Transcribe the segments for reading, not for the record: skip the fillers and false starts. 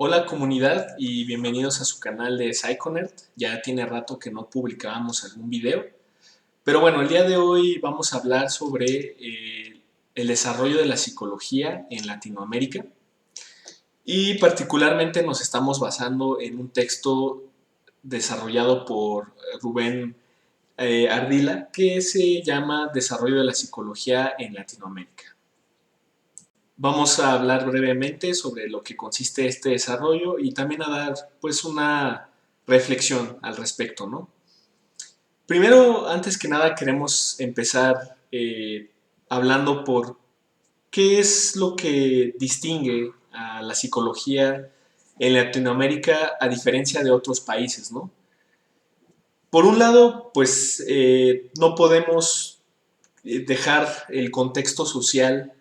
Hola comunidad y bienvenidos a su canal de Psychonerd. Ya tiene rato que no publicábamos algún video, pero bueno, el día de hoy vamos a hablar sobre el desarrollo de la psicología en Latinoamérica y particularmente nos estamos basando en un texto desarrollado por Rubén Ardila que se llama Desarrollo de la psicología en Latinoamérica. Vamos a hablar brevemente sobre lo que consiste este desarrollo y también a dar pues una reflexión al respecto, ¿no? Primero, antes que nada, queremos empezar hablando por qué es lo que distingue a la psicología en Latinoamérica a diferencia de otros países, ¿no? Por un lado, pues no podemos dejar el contexto social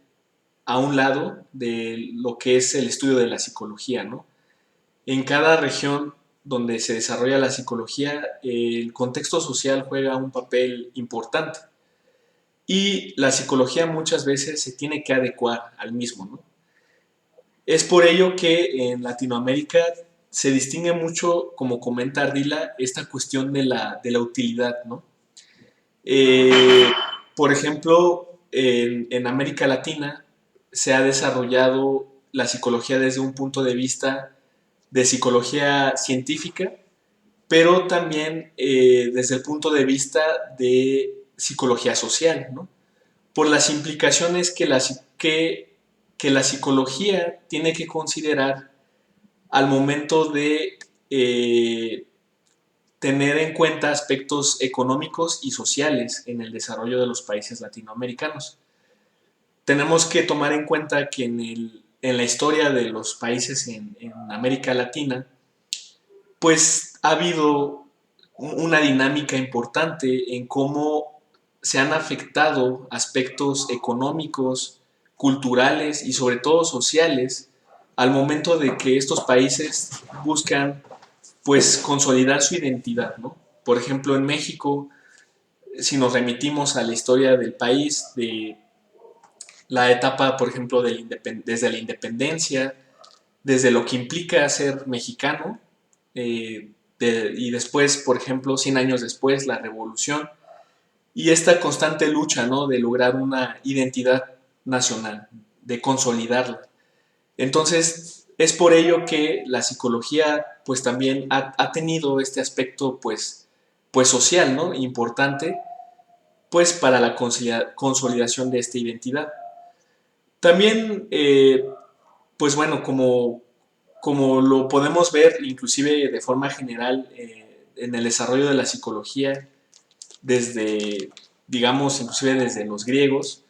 a un lado de lo que es el estudio de la psicología, ¿no? En cada región donde se desarrolla la psicología, el contexto social juega un papel importante y la psicología muchas veces se tiene que adecuar al mismo, ¿no? Es por ello que en Latinoamérica se distingue mucho, como comenta Ardila, esta cuestión de la utilidad, ¿no? Eh, por ejemplo, en América Latina se ha desarrollado la psicología desde un punto de vista de psicología científica, pero también desde el punto de vista de psicología social, ¿no? Por las implicaciones que la psicología tiene que considerar al momento de tener en cuenta aspectos económicos y sociales en el desarrollo de los países latinoamericanos. Tenemos que tomar en cuenta que en la historia de los países en América Latina, pues ha habido una dinámica importante en cómo se han afectado aspectos económicos, culturales y sobre todo sociales al momento de que estos países buscan pues consolidar su identidad, ¿no? Por ejemplo, en México, si nos remitimos a la historia del país, de la etapa, por ejemplo, desde la independencia, desde lo que implica ser mexicano, y después, por ejemplo, 100 años después, la revolución, y esta constante lucha, ¿no? De lograr una identidad nacional, de consolidarla. Entonces, es por ello que la psicología, pues también ha tenido este aspecto, pues social, ¿no? Importante, pues para la consolidación de esta identidad. También, pues bueno, como lo podemos ver, inclusive de forma general, en el desarrollo de la psicología, desde, digamos, inclusive desde los griegos,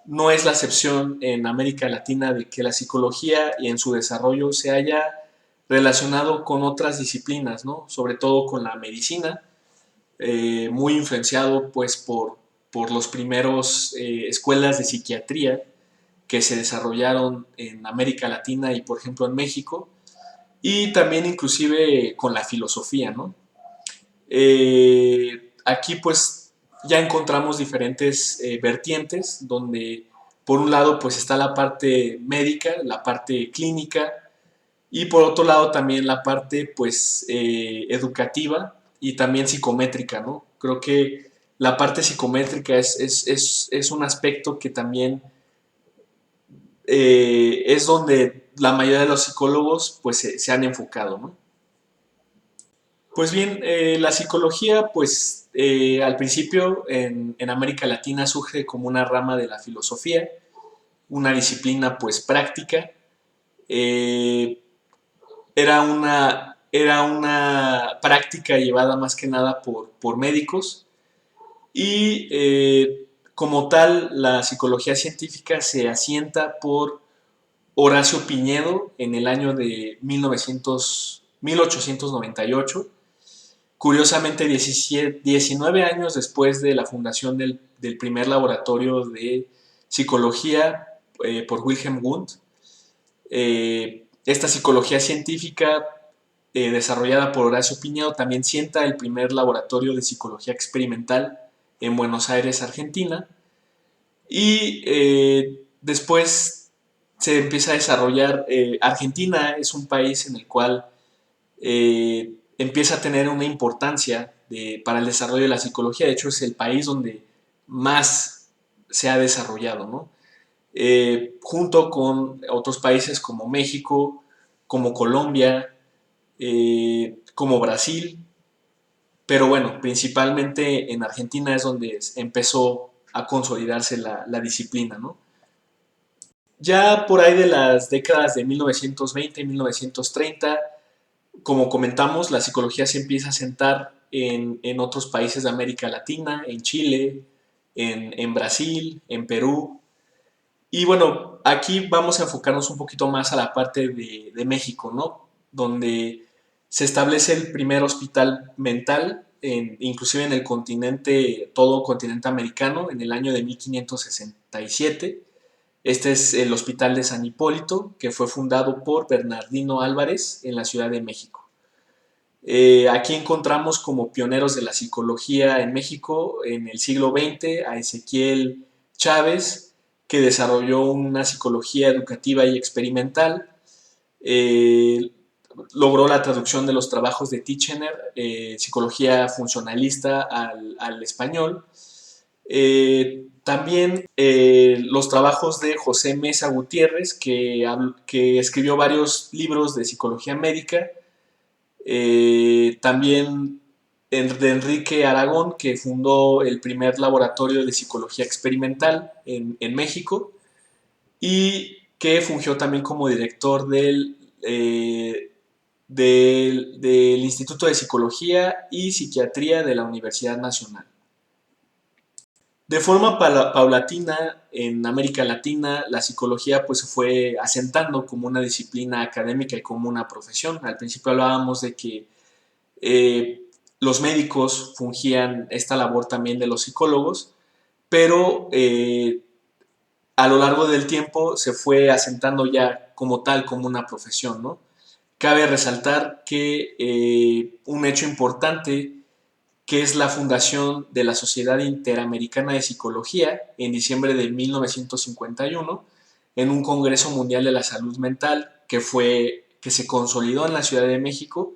no es la excepción en América Latina de que la psicología y en su desarrollo se haya relacionado con otras disciplinas, ¿no? Sobre todo con la medicina, muy influenciado pues por los primeros escuelas de psiquiatría que se desarrollaron en América Latina y por ejemplo en México, y también inclusive con la filosofía, ¿no? Aquí pues ya encontramos diferentes vertientes donde por un lado pues está la parte médica, la parte clínica y por otro lado también la parte pues educativa y también psicométrica, ¿no? Creo que la parte psicométrica es un aspecto que también es donde la mayoría de los psicólogos pues se han enfocado, ¿no? Pues bien, la psicología, pues al principio en América Latina surge como una rama de la filosofía, una disciplina pues práctica. Eh, era una práctica llevada más que nada por médicos y como tal la psicología científica se asienta por Horacio Piñedo en el año de 1898. Curiosamente, 19 años después de la fundación del primer laboratorio de psicología por Wilhelm Wundt, esta psicología científica desarrollada por Horacio Piñedo también sienta el primer laboratorio de psicología experimental en Buenos Aires, Argentina, y después se empieza a desarrollar. Argentina es un país en el cual empieza a tener una importancia para el desarrollo de la psicología. De hecho, es el país donde más se ha desarrollado, ¿no? Junto con otros países como México, como Colombia, como Brasil, pero bueno, principalmente en Argentina es donde empezó a consolidarse la disciplina, ¿no? Ya por ahí de las décadas de 1920 y 1930, como comentamos, la psicología se empieza a sentar en otros países de América Latina, en Chile, en Brasil, en Perú. Y bueno, aquí vamos a enfocarnos un poquito más a la parte de México, ¿no? Donde se establece el primer hospital mental, inclusive en el continente, todo continente americano, en el año de 1567. Este es el Hospital de San Hipólito, que fue fundado por Bernardino Álvarez en la Ciudad de México. Aquí encontramos como pioneros de la psicología en México en el siglo XX a Ezequiel Chávez, que desarrolló una psicología educativa y experimental. Eh, Logró la traducción de los trabajos de Titchener, psicología funcionalista al español. También los trabajos de José Mesa Gutiérrez, que escribió varios libros de psicología médica. También de Enrique Aragón, que fundó el primer laboratorio de psicología experimental en México y que fungió también como director del Instituto de Psicología y Psiquiatría de la Universidad Nacional. De forma paulatina, en América Latina, la psicología pues se fue asentando como una disciplina académica y como una profesión. Al principio hablábamos de que eh, los médicos fungían esta labor también de los psicólogos, pero a lo largo del tiempo se fue asentando ya como tal, como una profesión, ¿no? Cabe resaltar que un hecho importante que es la fundación de la Sociedad Interamericana de Psicología en diciembre de 1951 en un Congreso Mundial de la Salud Mental que se consolidó en la Ciudad de México,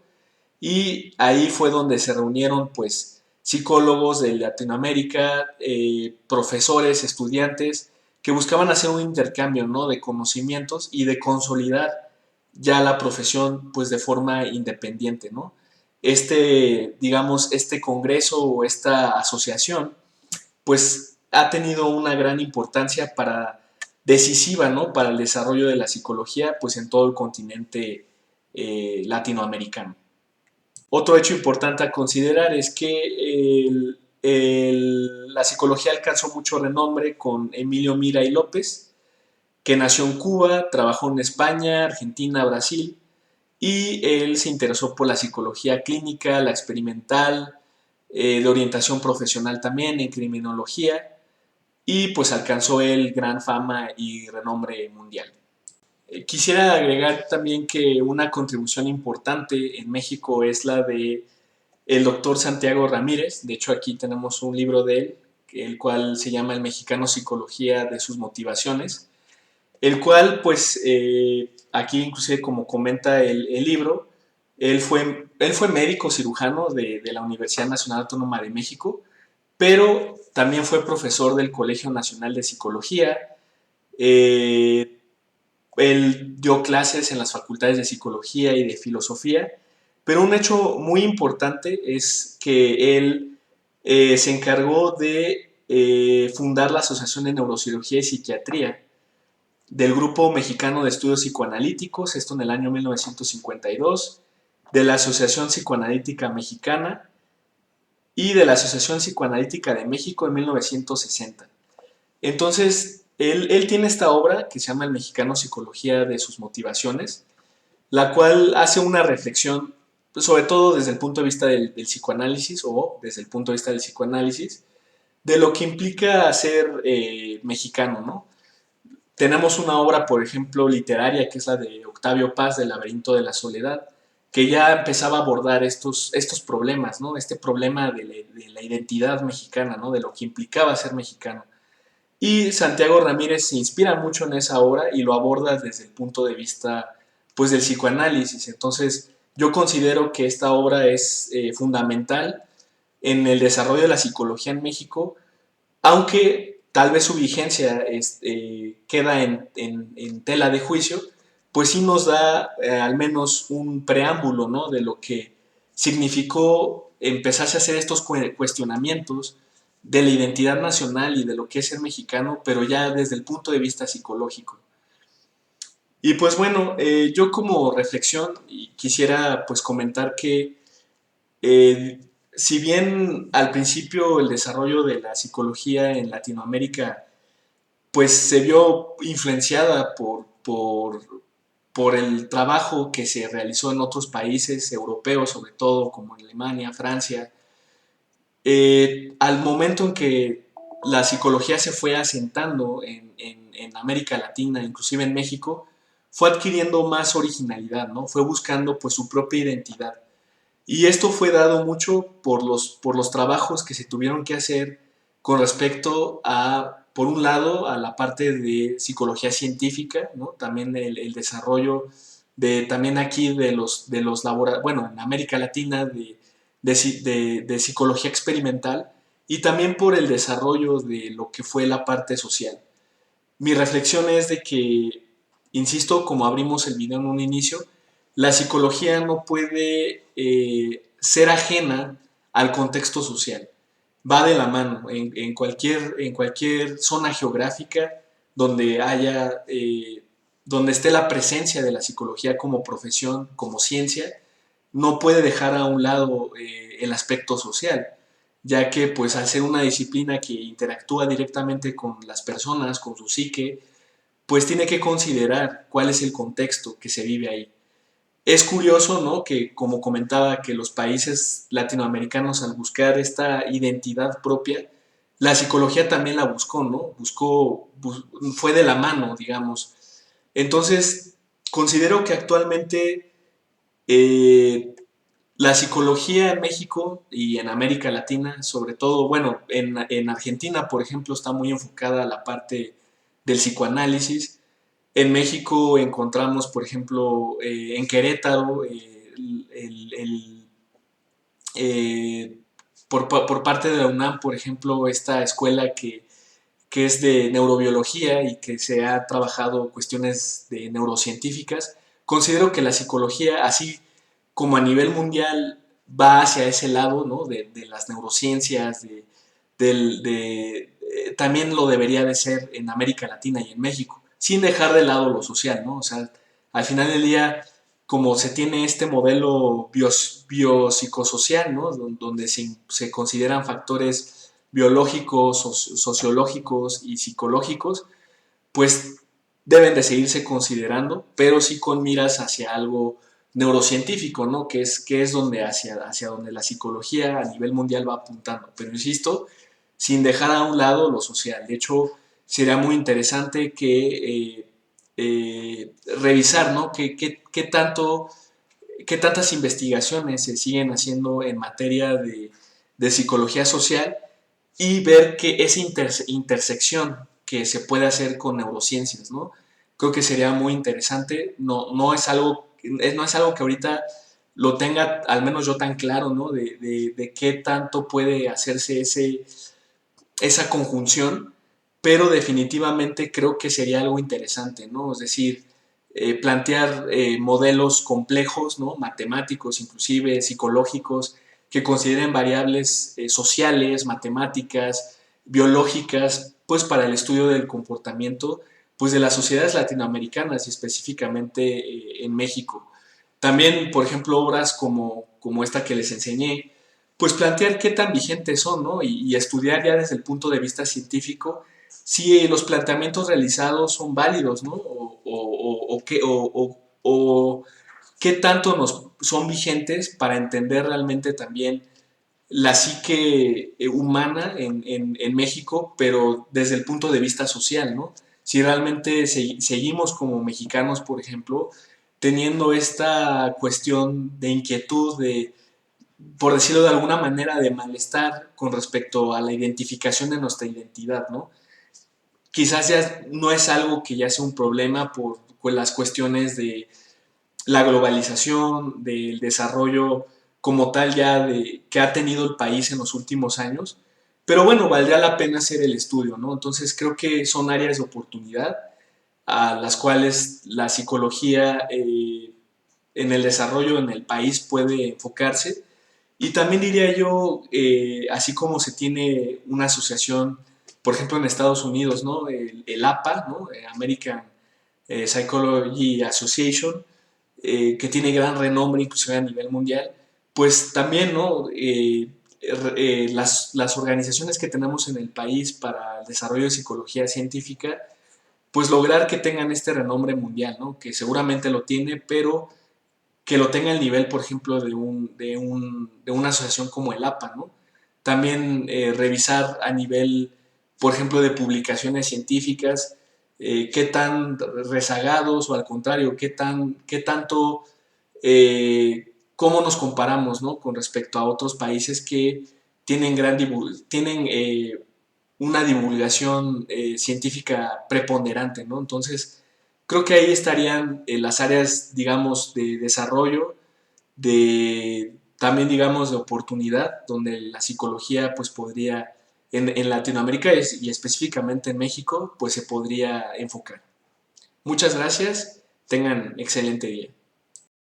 y ahí fue donde se reunieron pues psicólogos de Latinoamérica, profesores, estudiantes, que buscaban hacer un intercambio, ¿no?, de conocimientos y de consolidar ya la profesión pues de forma independiente, ¿no? Digamos, este congreso o esta asociación pues ha tenido una gran importancia decisiva, ¿no?, para el desarrollo de la psicología pues en todo el continente latinoamericano. Otro hecho importante a considerar es que la psicología alcanzó mucho renombre con Emilio Mira y López, que nació en Cuba, trabajó en España, Argentina, Brasil, y él se interesó por la psicología clínica, la experimental, de orientación profesional también, en criminología, y pues alcanzó él gran fama y renombre mundial. Quisiera agregar también que una contribución importante en México es la de el doctor Santiago Ramírez. De hecho, aquí tenemos un libro de él, el cual se llama El mexicano psicología de sus motivaciones, el cual, pues, aquí inclusive como comenta el libro, él fue médico cirujano de la Universidad Nacional Autónoma de México, pero también fue profesor del Colegio Nacional de Psicología. eh, Él dio clases en las facultades de Psicología y de Filosofía, pero un hecho muy importante es que él se encargó de fundar la Asociación de Neurocirugía y Psiquiatría del Grupo Mexicano de Estudios Psicoanalíticos, esto en el año 1952, de la Asociación Psicoanalítica Mexicana y de la Asociación Psicoanalítica de México en 1960. Entonces, él tiene esta obra que se llama El mexicano psicología de sus motivaciones, la cual hace una reflexión, sobre todo desde el punto de vista del psicoanálisis o desde el punto de vista del psicoanálisis, de lo que implica ser mexicano, ¿no? Tenemos una obra, por ejemplo, literaria, que es la de Octavio Paz, del laberinto de la soledad, que ya empezaba a abordar estos problemas, ¿no? Este problema de la identidad mexicana, ¿no?, de lo que implicaba ser mexicano. Y Santiago Ramírez se inspira mucho en esa obra y lo aborda desde el punto de vista pues del psicoanálisis. Entonces yo considero que esta obra es fundamental en el desarrollo de la psicología en México, aunque tal vez su vigencia queda en tela de juicio, pues sí nos da al menos un preámbulo, ¿no?, de lo que significó empezarse a hacer estos cuestionamientos de la identidad nacional y de lo que es ser mexicano, pero ya desde el punto de vista psicológico. Y pues bueno, yo como reflexión quisiera pues comentar que si bien al principio el desarrollo de la psicología en Latinoamérica pues se vio influenciada por el trabajo que se realizó en otros países europeos, sobre todo como en Alemania, Francia, al momento en que la psicología se fue asentando en América Latina, inclusive en México, fue adquiriendo más originalidad, ¿no? Fue buscando pues su propia identidad. Y esto fue dado mucho por los trabajos que se tuvieron que hacer con respecto a, por un lado, a la parte de psicología científica, ¿no? También el desarrollo de, también aquí de los laboratorios, bueno, en América Latina, de psicología experimental, y también por el desarrollo de lo que fue la parte social. Mi reflexión es de que, insisto, como abrimos el video en un inicio, la psicología no puede ser ajena al contexto social. Va de la mano en cualquier zona geográfica donde haya, donde esté la presencia de la psicología como profesión, como ciencia, no puede dejar a un lado el aspecto social, ya que pues al ser una disciplina que interactúa directamente con las personas, con su psique, pues tiene que considerar cuál es el contexto que se vive ahí. Es curioso, ¿no?, que como comentaba, que los países latinoamericanos al buscar esta identidad propia, la psicología también la buscó, ¿no? Fue de la mano, digamos. Entonces, considero que actualmente eh, la psicología en México y en América Latina, sobre todo, bueno, en Argentina, por ejemplo, está muy enfocada a la parte del psicoanálisis. En México encontramos, por ejemplo, en Querétaro, eh, por parte de la UNAM, por ejemplo, esta escuela que es de neurobiología y que se ha trabajado cuestiones de neurocientíficas. Considero que la psicología, así como a nivel mundial, va hacia ese lado, ¿no?, de las neurociencias, también lo debería de ser en América Latina y en México, sin dejar de lado lo social, ¿no? O sea, al final del día, como se tiene este modelo biopsicosocial, ¿no?, donde se consideran factores biológicos, sociológicos y psicológicos, pues deben de seguirse considerando, pero sí con miras hacia algo neurocientífico, ¿no?, que es donde hacia donde la psicología a nivel mundial va apuntando. Pero insisto, sin dejar a un lado lo social. De hecho, sería muy interesante que revisar, ¿no?, qué tantas investigaciones se siguen haciendo en materia de psicología social y ver que esa intersección que se puede hacer con neurociencias, ¿no? Creo que sería muy interesante. No es algo, no es algo que ahorita lo tenga, al menos yo, tan claro, ¿no? De qué tanto puede hacerse esa conjunción, pero definitivamente creo que sería algo interesante, ¿no? Es decir, plantear modelos complejos, ¿no?, matemáticos, inclusive psicológicos, que consideren variables sociales, matemáticas, biológicas, pues para el estudio del comportamiento pues de las sociedades latinoamericanas y específicamente en México. También, por ejemplo, obras como esta que les enseñé, pues plantear qué tan vigentes son, ¿no? Y estudiar ya desde el punto de vista científico si los planteamientos realizados son válidos, ¿no? O qué tanto son vigentes para entender realmente también la psique humana en México, pero desde el punto de vista social, ¿no? Si realmente seguimos como mexicanos, por ejemplo, teniendo esta cuestión de inquietud, por decirlo de alguna manera, de malestar con respecto a la identificación de nuestra identidad, ¿no? quizás ya no es algo que ya sea un problema por las cuestiones de la globalización, del desarrollo como tal ya que ha tenido el país en los últimos años. Pero bueno, valdría la pena hacer el estudio, ¿no? Entonces creo que son áreas de oportunidad a las cuales la psicología en el desarrollo en el país puede enfocarse. Y también diría yo, así como se tiene una asociación, por ejemplo en Estados Unidos, ¿no? El APA, ¿no? American Psychology Association, que tiene gran renombre inclusive a nivel mundial, pues también, ¿no? Las organizaciones que tenemos en el país para el desarrollo de psicología científica, pues lograr que tengan este renombre mundial, ¿no? Que seguramente lo tiene, pero que lo tenga al nivel, por ejemplo, de una asociación como el APA, ¿no? También revisar a nivel, por ejemplo, de publicaciones científicas, qué tan rezagados o al contrario, qué tanto, cómo nos comparamos, ¿no? Con respecto a otros países que tienen, tienen una divulgación científica preponderante, ¿no? Entonces, creo que ahí estarían las áreas, digamos, de desarrollo, de también, digamos, de oportunidad, donde la psicología, pues, podría, en Latinoamérica y específicamente en México, pues, se podría enfocar. Muchas gracias, tengan excelente día.